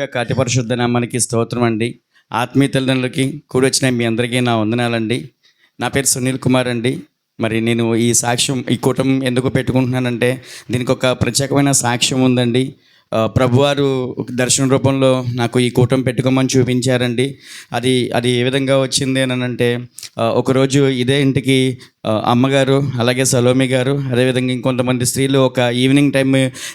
యొక్క అతి పరిశుద్ధ నామానికి స్తోత్రం అండి. ఆత్మీయ తల్లిదండ్రులకి కూడి వచ్చిన మీ అందరికీ నా వందనాలండి. నా పేరు సునీల్ కుమార్ అండి. మరి నేను ఈ సాక్ష్యం ఈ కూటమి ఎందుకు పెట్టుకుంటున్నానంటే దీనికి ఒక ప్రత్యేకమైన సాక్ష్యం ఉందండి. ప్రభువారు దర్శన రూపంలో నాకు ఈ కూటమి పెట్టుకోమని చూపించారండి. అది అది ఏ విధంగా వచ్చింది అని అంటే, ఒకరోజు ఇదే ఇంటికి అమ్మగారు అలాగే సలోమి గారు అదేవిధంగా ఇంకొంతమంది స్త్రీలు ఒక ఈవినింగ్ టైం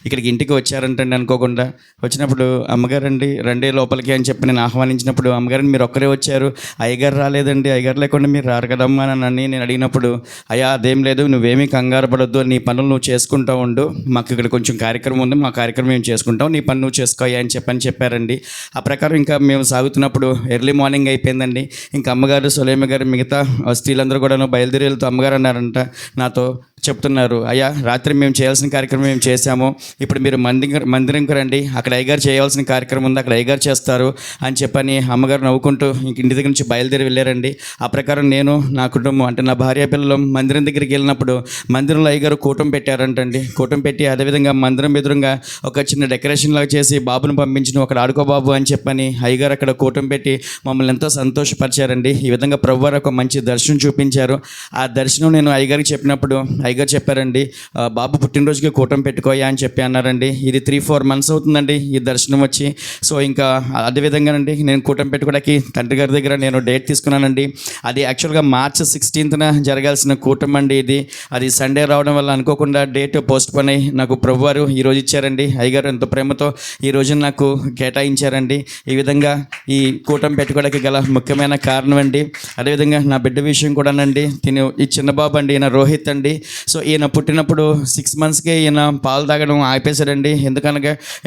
ఇక్కడికి ఇంటికి వచ్చారంటండి. అనుకోకుండా వచ్చినప్పుడు అమ్మగారండి రండి లోపలికి అని చెప్పి నేను ఆహ్వానించినప్పుడు, అమ్మగారిని మీరు ఒక్కరే వచ్చారు, అయ్యగారు రాలేదండి, అయ్యగారు లేకుండా మీరు రారు కదమ్మా అని నేను అడిగినప్పుడు, అయ్యా అదేం లేదు, నువ్వేమీ కంగారు పడొద్దు, నీ పనులు నువ్వు చేసుకుంటూ ఉండు, మాకు ఇక్కడ కొంచెం కార్యక్రమం ఉంది, మా కార్యక్రమం మేము చేసుకుంటాం, నీ పని నువ్వు చేసుకోయా అని చెప్పారండి. ఆ ప్రకారం ఇంకా మేము సాగుతున్నప్పుడు ఎర్లీ మార్నింగ్ అయిపోయిందండి. ఇంకా అమ్మగారు సలోమి గారు మిగతా స్త్రీలందరూ కూడా బయలుదేరి వెళ్తూ అమ్మగారు అన్నారంట నాతో, చెప్తున్నారు, అయ్యా రాత్రి మేము చేయాల్సిన కార్యక్రమం మేము చేశాము, ఇప్పుడు మీరు మందిరంకి రండి, అక్కడ అయ్యగారు చేయాల్సిన కార్యక్రమం ఉంది, అక్కడ అయ్యగారు చేస్తారు అని చెప్పని అమ్మగారు నవ్వుకుంటూ ఇంటి దగ్గర నుంచి బయలుదేరి వెళ్ళారండి. ఆ ప్రకారం నేను నా కుటుంబం అంటే నా భార్య పిల్లలు మందిరం దగ్గరికి వెళ్ళినప్పుడు మందిరంలో అయ్యగారు కూటమి పెట్టారంటండి. కూటమి పెట్టి అదేవిధంగా మందిరం ఎదురుగా ఒక చిన్న డెకరేషన్ లాగా చేసి బాబును పంపించిన అక్కడ ఆడుకో బాబు అని చెప్పని అయ్యగారు అక్కడ కూటమి పెట్టి మమ్మల్ని ఎంతో సంతోషపరిచారండి. ఈ విధంగా ప్రభువారు ఒక మంచి దర్శనం చూపించారు. ఆ దర్శనం నేను అయ్యగారికి చెప్పినప్పుడు అయ్యగారు చెప్పారండి, బాబు పుట్టినరోజుకి కూటమి పెట్టుకోయా అని చెప్పి అన్నారండి. ఇది 3-4 months అవుతుందండి ఈ దర్శనం వచ్చి. సో ఇంకా అదేవిధంగానండి నేను కూటమి పెట్టుకోవడానికి తండ్రి గారి దగ్గర నేను డేట్ తీసుకున్నానండి. అది యాక్చువల్గా March 16th జరగాల్సిన కూటమి అండి. అది సండే రావడం వల్ల అనుకోకుండా డేట్ పోస్ట్ పోన్ అయ్యి నాకు ప్రభువారు ఈరోజు ఇచ్చారండి. అయ్యగారు ఎంతో ప్రేమతో ఈ రోజు నాకు కేటాయించారండి. ఈ విధంగా ఈ కూటమి పెట్టుకోవడానికి గల ముఖ్యమైన కారణం అండి. అదేవిధంగా నా బిడ్డ విషయం కూడానండి, ఈ చిన్న బాబు అండి, ఈయన రోహిత్ అండి. సో ఈయన పుట్టినప్పుడు 6 monthsకే ఈయన పాలు తాగడం ఆపేశాడండి.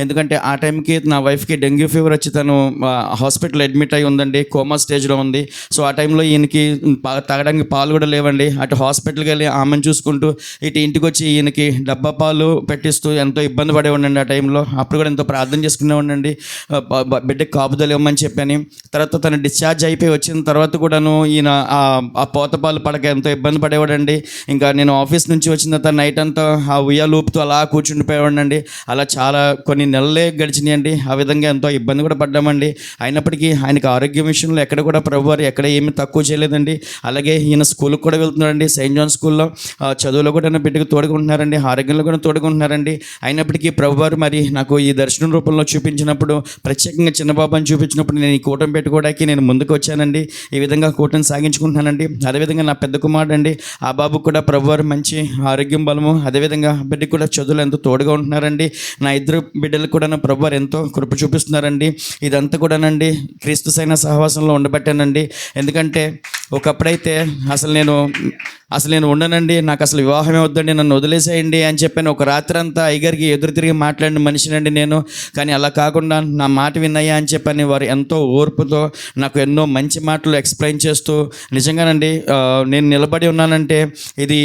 ఎందుకంటే ఆ టైంకి నా వైఫ్కి డెంగ్యూ ఫీవర్ వచ్చి తను హాస్పిటల్ అడ్మిట్ అయి ఉందండి, కోమా స్టేజ్లో ఉంది. సో ఆ టైంలో ఈయనకి తాగడానికి పాలు కూడా లేవండి. అటు హాస్పిటల్కి వెళ్ళి ఆమెను చూసుకుంటూ ఇటు ఇంటికి వచ్చి ఈయనకి డబ్బా పాలు పెట్టిస్తూ ఎంతో ఇబ్బంది పడేవాడండి. ఆ టైంలో అప్పుడు కూడా ఎంతో ప్రార్థన చేసుకునేవాడండి, బిడ్డకి కాపుదలు ఇవ్వమని చెప్పని. తర్వాత తను డిశ్చార్జ్ అయిపోయి వచ్చిన తర్వాత కూడాను ఈయన ఆ పోత పాలు పడక ఎంతో ఇబ్బంది పడేవాడండి. ఇంకా నేను ఆఫీస్ నుంచి వచ్చిన తర్వాత నైట్ అంతా ఆ ఉయ్యాలూపుతూ అలా కూర్చుండిపోయాడండి. అలా చాలా కొన్ని నెలలే గడిచినాయండి. ఆ విధంగా ఎంతో ఇబ్బంది కూడా పడ్డామండి. అయినప్పటికీ ఆయనకు ఆరోగ్యం విషయంలో ఎక్కడ కూడా ప్రభువారు ఎక్కడ ఏమీ తక్కువ చేయలేదండి. అలాగే ఈయన స్కూల్కి కూడా వెళ్తున్నాడండి, సెయింట్ జాన్ స్కూల్లో. చదువులో కూడా బిడ్డకు తోడుకుంటున్నారండి, ఆరోగ్యంలో కూడా తోడుకుంటున్నారండి. అయినప్పటికీ ప్రభువారు మరి నాకు ఈ దర్శనం రూపంలో చూపించినప్పుడు, ప్రత్యేకంగా చిన్నబాబుని చూపించినప్పుడు నేను ఈ కూటమి పెట్టుకోవడానికి నేను ముందుకు వచ్చానండి. ఈ విధంగా కూటమి సాగించుకుంటున్నానండి. అదేవిధంగా నా పెద్ద కుమారుడు అండి, ఆ బాబు కూడా ప్రభువారు మంచి ఆరోగ్యం బలము, అదేవిధంగా బిడ్డకు కూడా చదువులు ఎంతో తోడుగా ఉంటున్నారండి. నా ఇద్దరు బిడ్డలకు కూడా ప్రభువారు ఎంతో కృప చూపిస్తున్నారండి. ఇదంతా కూడానండి క్రీస్తు సైన సహవాసంలో ఉండబట్టానండి. ఎందుకంటే ఒకప్పుడైతే అసలు నేను ఉండనండి, నాకు అసలు వివాహమే వద్దండి, నన్ను వదిలేసేయండి అని చెప్పాను. ఒక రాత్రి అంతా అయ్యగారికి ఎదురు తిరిగి మాట్లాడిన మనిషినండి నేను. కానీ అలా కాకుండా నా మాట విన్నయ్యా అని చెప్పని వారు ఎంతో ఓర్పుతో నాకు ఎన్నో మంచి మాటలు ఎక్స్ప్లెయిన్ చేస్తూ, నిజంగానండి నేను నిలబడి ఉన్నానంటే ఇది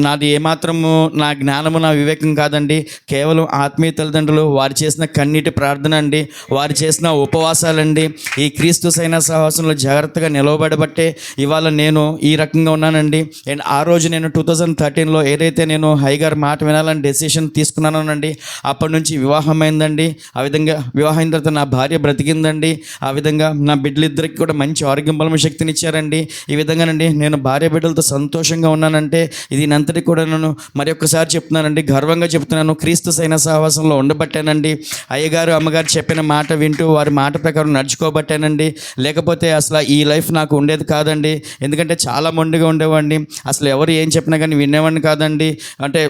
నాది ఏమాత్రము నా జ్ఞానము నా వివేకం కాదండి, కేవలం ఆత్మీయ తల్లిదండ్రులు వారు చేసిన కన్నీటి ప్రార్థన అండి, వారు చేసిన ఉపవాసాలండి. ఈ క్రీస్తు సైన సహవాసంలో జాగ్రత్తగా నిలవబడబట్టే ఇవాళ నేను ఈ రకంగా ఉన్నానండి. అండ్ ఆ రోజు నేను 2013లో ఏదైతే నేను అయ్యగారి మాట వినాలని డెసిషన్ తీసుకున్నానండి, అప్పటి నుంచి వివాహం అయిందండి. ఆ విధంగా వివాహం అయిన తర్వాత నా భార్య బ్రతికిందండి. ఆ విధంగా నా బిడ్డలిద్దరికి కూడా మంచి ఆరోగ్యం బలము శక్తినిచ్చారండి. ఈ విధంగానండి నేను భార్య బిడ్డలతో సంతోషంగా ఉన్నానంటే ఇది అంతటి కూడా నేను మరి ఒక్కసారి చెప్తున్నానండి, గర్వంగా చెప్తున్నాను, క్రీస్తు సైన సహవాసంలో ఉండబట్టానండి. అయ్యగారు అమ్మగారు చెప్పిన మాట వింటూ వారి మాట ప్రకారం నడుచుకోబట్టానండి. లేకపోతే అసలు ఈ లైఫ్ నాకు ఉండేది కాదండి. ఎందుకంటే చాలా మొండిగా ఉండేవాడిని, అసలు ఎవరు ఏం చెప్పినా కానీ వినేవాడిని కాదండి. అంటే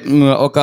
ఒక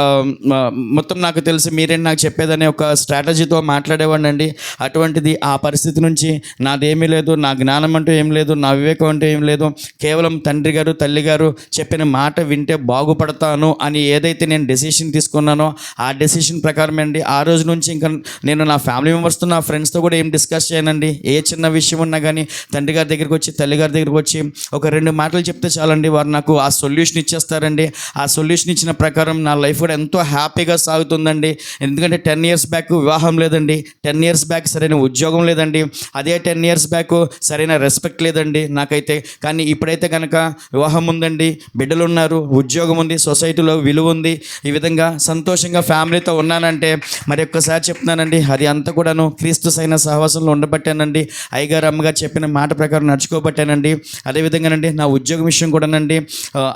మొత్తం నాకు తెలిసి మీరేంటి నాకు చెప్పేదనే ఒక స్ట్రాటజీతో మాట్లాడేవాడిని అండి. అటువంటిది ఆ పరిస్థితి నుంచి నాదేమీ లేదు, నా జ్ఞానం అంటూ ఏం లేదు, నా వివేకం అంటూ ఏం లేదు, కేవలం తండ్రి గారు తల్లి గారు చెప్పిన మాట వింటే బాగుపడతాను అని ఏదైతే నేను డెసిషన్ తీసుకున్నానో ఆ డెసిషన్ ప్రకారమే అండి. ఆ రోజు నుంచి ఇంకా నేను నా ఫ్యామిలీ మెంబర్స్తో నా ఫ్రెండ్స్తో కూడా ఏం డిస్కస్ చేయనండి. ఏ చిన్న విషయం ఉన్నా కానీ తండ్రి గారి దగ్గరికి వచ్చి తల్లి గారి దగ్గరికి వచ్చి వచ్చి ఒక 2 మాటలు చెప్తే చాలండి, వారు నాకు ఆ సొల్యూషన్ ఇచ్చేస్తారండి. ఆ సొల్యూషన్ ఇచ్చిన ప్రకారం నా లైఫ్ కూడా ఎంతో హ్యాపీగా సాగుతుందండి. ఎందుకంటే 10 ఇయర్స్ బ్యాక్ వివాహం లేదండి, 10 ఇయర్స్ బ్యాక్ సరైన ఉద్యోగం లేదండి, అదే 10 ఇయర్స్ బ్యాక్ సరైన రెస్పెక్ట్ లేదండి నాకైతే. కానీ ఇప్పుడైతే కనుక వివాహం ఉందండి, బిడ్డలు ఉన్నారు, ఉద్యోగం ఉంది, సొసైటీలో విలువ ఉంది, ఈ విధంగా సంతోషంగా ఫ్యామిలీతో ఉన్నానంటే మరి ఒక్కసారి చెప్తున్నానండి, అది అంతా కూడాను క్రీస్తు సైన సహవాసంలో ఉండబట్టానండి. అయ్యగారు అమ్మగారు చెప్పిన మాట ప్రకారం నడుచుకోబట్టానండి. అదేవిధంగానండి నా ఉద్యోగం విషయం కూడానండి,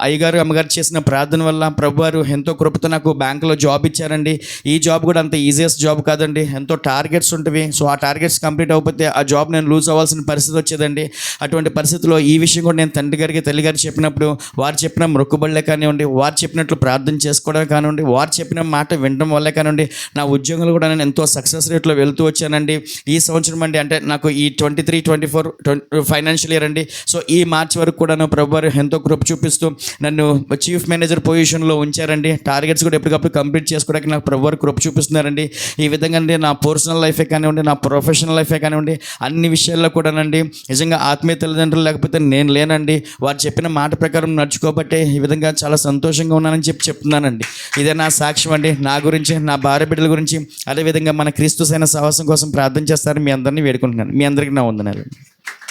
అయ్యగారు అమ్మగారు చేసిన ప్రార్థన వల్ల ప్రభువారు ఎంతో కృపతో నాకు బ్యాంకులో జాబ్ ఇచ్చారండి. ఈ జాబ్ కూడా అంత ఈజియెస్ట్ జాబ్ కాదండి, ఎంతో టార్గెట్స్ ఉంటవి. సో ఆ టార్గెట్స్ కంప్లీట్ అయిపోతే ఆ జాబ్ నేను లూజ్ అవ్వాల్సిన పరిస్థితి వచ్చేదండి. అటువంటి పరిస్థితిలో ఈ విషయం కూడా నేను తండ్రి గారికి తల్లి గారికి చెప్పినప్పుడు వారు చెప్పిన మొక్కుబడులే కానివ్వండి, వారు చెప్పినట్లు ప్రార్థన చేసుకోవడమే కానివ్వండి, వారు చెప్పిన మాట వినడం వల్లే కానివ్వండి, నా ఉద్యోగంలో కూడా నేను ఎంతో సక్సెస్ రేట్లో వెళ్తూ వచ్చానండి. ఈ సంవత్సరం అండి, అంటే నాకు ఈ 23-24 ఫైనాన్షియల్ ఇయర్ అండి. సో ఈ మార్చి వరకు కూడా ప్రభువారు ఎంతో కృప చూపిస్తూ నన్ను చీఫ్ మేనేజర్ పొజిషన్లో ఉంచారండి. టార్గెట్స్ కూడా ఎప్పటికప్పుడు కంప్లీట్ చేసుకోవడానికి నాకు ప్రభువారు కృప చూపిస్తున్నారండి. ఈ విధంగా అండి నా పర్సనల్ లైఫే కానివ్వండి, నా ప్రొఫెషనల్ లైఫే కానివ్వండి, అన్ని విషయాల్లో కూడానండి నిజంగా ఆత్మీయ తల్లిదండ్రులు లేకపోతే నేను లేనండి. వారు చెప్పిన మాట ప్రకారం నడుచుకోబట్టే ఈ విధంగా చాలా సంతోషంగా ఉన్నానని చెప్తున్నానండి. ఇదే నా సాక్ష్యం అండి. నా గురించి, నా భార్య బిడ్డల గురించి, అదేవిధంగా మన క్రీస్తు సైన సహవాసం కోసం ప్రార్థన చేస్తారని మీ అందరినీ వేడుకుంటున్నాను. మీ అందరికీ నా వందనాలు.